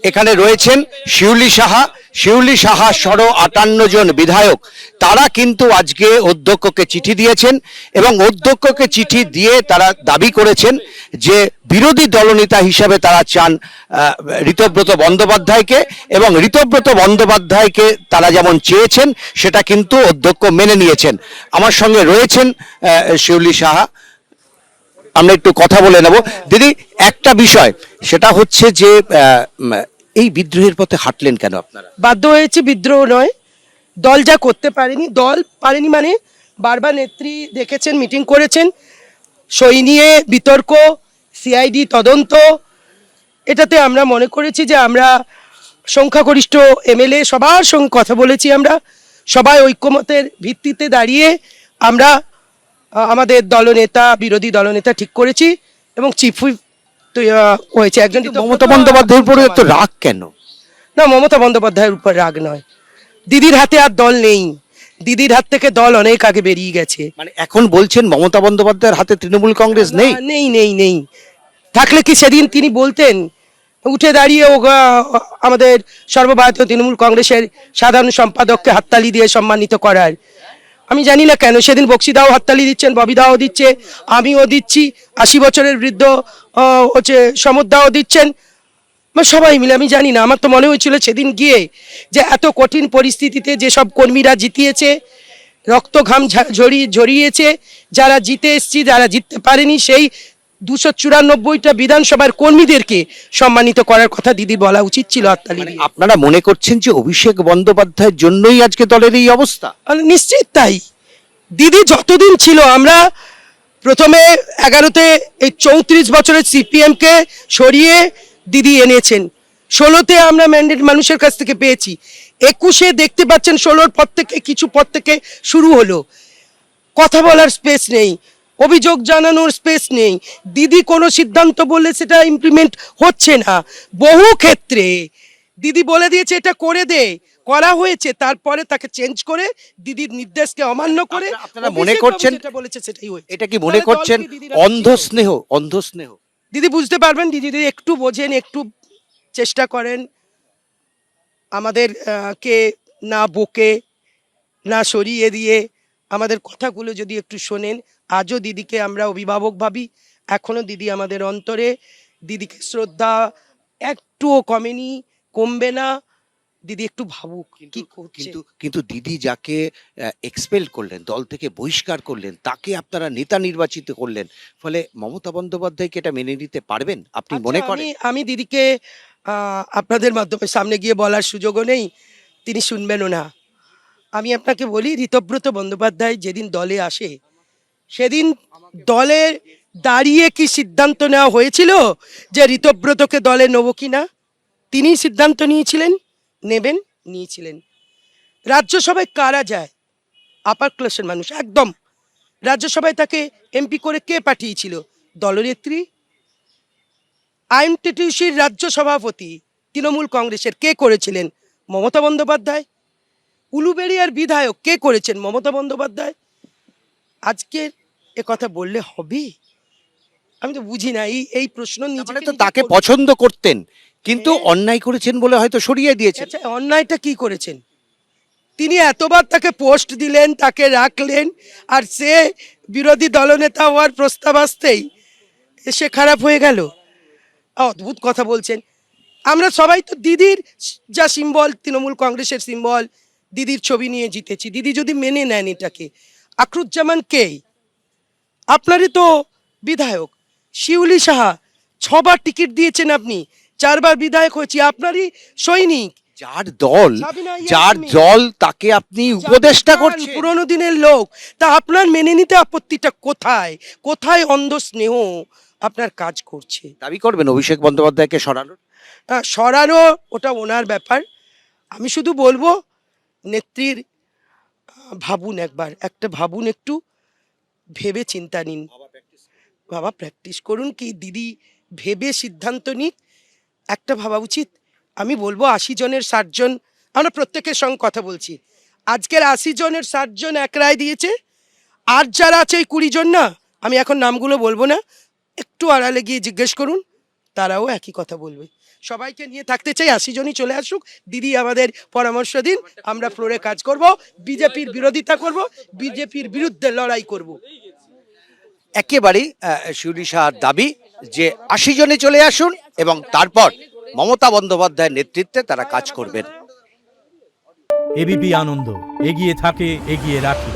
এখানে রয়েছেন শিউলি সাহা সহ 58 জন বিধায়ক। তারা কিন্তু আজকে অধ্যক্ষকে চিঠি দিয়েছেন এবং অধ্যক্ষকে চিঠি দিয়ে তারা দাবি করেছেন যে বিরোধী দলনেতা হিসাবে তারা চান ঋতব্রত বন্দ্যোপাধ্যায়কে, এবং ঋতব্রত বন্দ্যোপাধ্যায়কে তারা যেমন চেয়েছেন সেটা কিন্তু অধ্যক্ষ মেনে নিয়েছেন। আমার সঙ্গে রয়েছেন শিউলি সাহা, আমরা একটু কথা বলে নেব। দিদি, একটা বিষয় সেটা হচ্ছে যে এই বিদ্রোহের পথে হাঁটলেন কেন আপনারা? বাধ্য হয়েছে, বিদ্রোহ নয়। দল যা করতে পারেনি মানে বারবার নেত্রী দেখেছেন, মিটিং করেছেন, সই নিয়ে বিতর্ক, সিআইডি তদন্ত, এটাতে আমরা মনে করেছি যে আমরা সংখ্যাগরিষ্ঠ এমএলএ সবার সঙ্গে কথা বলেছি, আমরা সবাই ঐক্যমতের ভিত্তিতে দাঁড়িয়ে আমরা আমাদের দলনেতা বিরোধী দলনেতা ঠিক করেছি এবং চিফ হুইপ হয়েছে একজন। মমতা বন্দ্যোপাধ্যায়ের উপরে এত রাগ কেন? না, মমতা বন্দ্যোপাধ্যায়ের উপর রাগ নয়, দিদির হাতে আর দল নেই, দিদির হাত থেকে দল অনেক আগে বেরিয়ে গেছে। মানে এখন বলছেন মমতা বন্দ্যোপাধ্যায়ের হাতে তৃণমূল কংগ্রেস নেই? নেই নেই নেই থাকলে কি সেদিন তিনি বলতেন উঠে দাঁড়িয়ে আমাদের সর্বভারতীয় তৃণমূল কংগ্রেসের সাধারণ সম্পাদককে হাততালি দিয়ে সম্মানিত করার? আমি জানি না কেন সেদিন বক্সিদাও হাততালি দিচ্ছেন, ববিদাও দিচ্ছে, আমিও দিচ্ছি, 80 বছরের বৃদ্ধ হচ্ছে সমুদ্রাও দিচ্ছেন, সবাই মিলে। আমি জানি না, আমার তো মনে হয়েছিল সেদিন গিয়ে যে এত কঠিন পরিস্থিতিতে যেসব কর্মীরা জিতিয়েছে, রক্ত ঘাম ঝরিয়েছে, যারা জিতে এসছি, যারা জিততে পারেনি, সেই 294টা বিধানসভার কর্মীদেরকে সম্মানিত করার কথা দিদি বলা উচিত ছিল হাততালি দিয়ে। আপনারা মনে করছেন যে অভিষেক বন্দ্যোপাধ্যায়ের জন্যই আজকে দলের এই অবস্থা? নিশ্চিত তাই। দিদি যতদিন ছিল, আমরা প্রথমে 11তে এই 34 বছরের সিপিএমকে সরিয়ে দিদি এনেছেন, 16তে আমরা ম্যান্ডেট মানুষের কাছ থেকে পেয়েছি, 21-এ দেখতে পাচ্ছেন 16-র পর থেকে কিছু পর থেকে শুরু হলো, কথা বলার স্পেস নেই, অভিযোগ জানানোর স্পেস নেই, দিদি কোনো সিদ্ধান্ত বললে সেটা ইমপ্লিমেন্ট হচ্ছে না। বহু ক্ষেত্রে দিদি বলে দিয়েছে এটা করে দে, করা হয়েছে, তারপরে তাকে চেঞ্জ করে দিদির নির্দেশকে অমান্য করে আপনারা মনে করছেন যেটা বলেছে সেটাই হয়েছে। এটা কি মনে করছেন অন্ধ স্নেহ? দিদি বুঝতে পারবেন, দিদি যদি একটু বোঝেন, একটু চেষ্টা করেন, আমাদের কে না বকে না সরিয়ে দিয়ে আমাদের কথাগুলো যদি একটু শোনেন। আজও দিদিকে আমরা অভিভাবক ভাবি, এখনো দিদি আমাদের অন্তরে, দিদিকে শ্রদ্ধা একটুও কমবে না। দিদি একটু ভাবুক কি করছে। কিন্তু দিদি যাকে এক্সপেল করলেন, দল থেকে বহিষ্কার করলেন, তাকে আপনারা নেতা নির্বাচিত করলেন, ফলে মমতা বন্দ্যোপাধ্যায়কে এটা মেনে নিতে পারবেন আপনি মনে করেন? আমি দিদিকে আপনাদের মাধ্যমে সামনে গিয়ে বলার সুযোগও নেই, তিনি শুনবেনও না। আমি আপনাকে বলি, ঋতব্রত বন্দ্যোপাধ্যায় যেদিন দলে আসে সেদিন দলে দাঁড়িয়ে কি সিদ্ধান্ত নেওয়া হয়েছিল যে ঋতব্রতকে দলে নেব কি না? তিনি সিদ্ধান্ত নিয়েছিলেন। রাজ্যসভায় কারা যায়? আপার ক্লাসের মানুষ একদম। রাজ্যসভায় তাকে এমপি করে কে পাঠিয়েছিল? দলনেত্রী। আইএনটিটিউসির রাজ্য সভাপতি তৃণমূল কংগ্রেসের কে করেছিলেন? মমতা বন্দ্যোপাধ্যায়। উলুবেড়িয়ার বিধায়ক কে করেছেন? মমতা বন্দ্যোপাধ্যায়। আজকে কথা বললে হবে? আমি তো বুঝি না এই প্রশ্ন। মানে তো তাকে পছন্দ করতেন, কিন্তু অন্যায় করেছেন বলে হয়তো সরিয়ে দিয়েছেন। আচ্ছা, অন্যায়টা কি করেছেন? তিনি এতবার তাকে পোস্ট দিলেন, তাকে রাখলেন, আর সে বিরোধী দলনেতা হওয়ার প্রস্তাব আসতেই সে খারাপ হয়ে গেল। অদ্ভুত কথা বলছেন। আমরা সবাই তো দিদির যা সিম্বল, তৃণমূল কংগ্রেসের সিম্বল, দিদির ছবি নিয়ে জিতেছি। দিদি যদি মেনে নেন এটাকে, আখরুজ্জামান কে? আপনারই তো বিধায়ক। শিউলি সাহা 6বার টিকিট দিয়েছেন আপনি, 4বার বিধায়ক হয়েছি, আপনারই সৈনিক। যার দল তাকে আপনি উপদেষ্টা করছেন, পুরোনো দিনের লোক। তা আপনার মেনে নিতে আপত্তিটা কোথায়? কোথায় অন্ধ স্নেহ আপনার কাজ করছে? দাবি করবেন অভিষেক বন্দ্যোপাধ্যায়কে সরানো ওটা ওনার ব্যাপার। আমি শুধু বলবো, নেত্রীর ভাবুন, ভাবুন, একটু ভেবে চিন্তা নিন, বাবা প্র্যাকটিস করুন, কি দিদি ভেবে সিদ্ধান্ত নিক, একটা ভাবা উচিত। আমি বলবো 80 জনের 60 জন, আমরা প্রত্যেকের সঙ্গে কথা বলছি, আজকের 80 জনের 60 জন এক রায় দিয়েছে। আর যারা আছে ওই 20 জন, না আমি এখন নামগুলো বলবো না, একটু আড়ালে গিয়ে জিজ্ঞেস করুন, তারাও একই কথা বলবে। সবাইকে নিয়ে থাকতে চাই, 80 জনই চলে আসুক, দিদি আমাদের পরামর্শ দিন, আমরা ফ্লোরে কাজ করব, বিজেপির বিরোধিতা করব, বিজেপির বিরুদ্ধে লড়াই করব। একেবারেই শিউলি সাহার দাবি যে 80 জনে চলে আসুন এবং তারপর মমতা বন্দ্যোপাধ্যায়ের নেতৃত্বে তারা কাজ করবেন। এবিপি আনন্দ, এগিয়ে থাকে, এগিয়ে রাখে।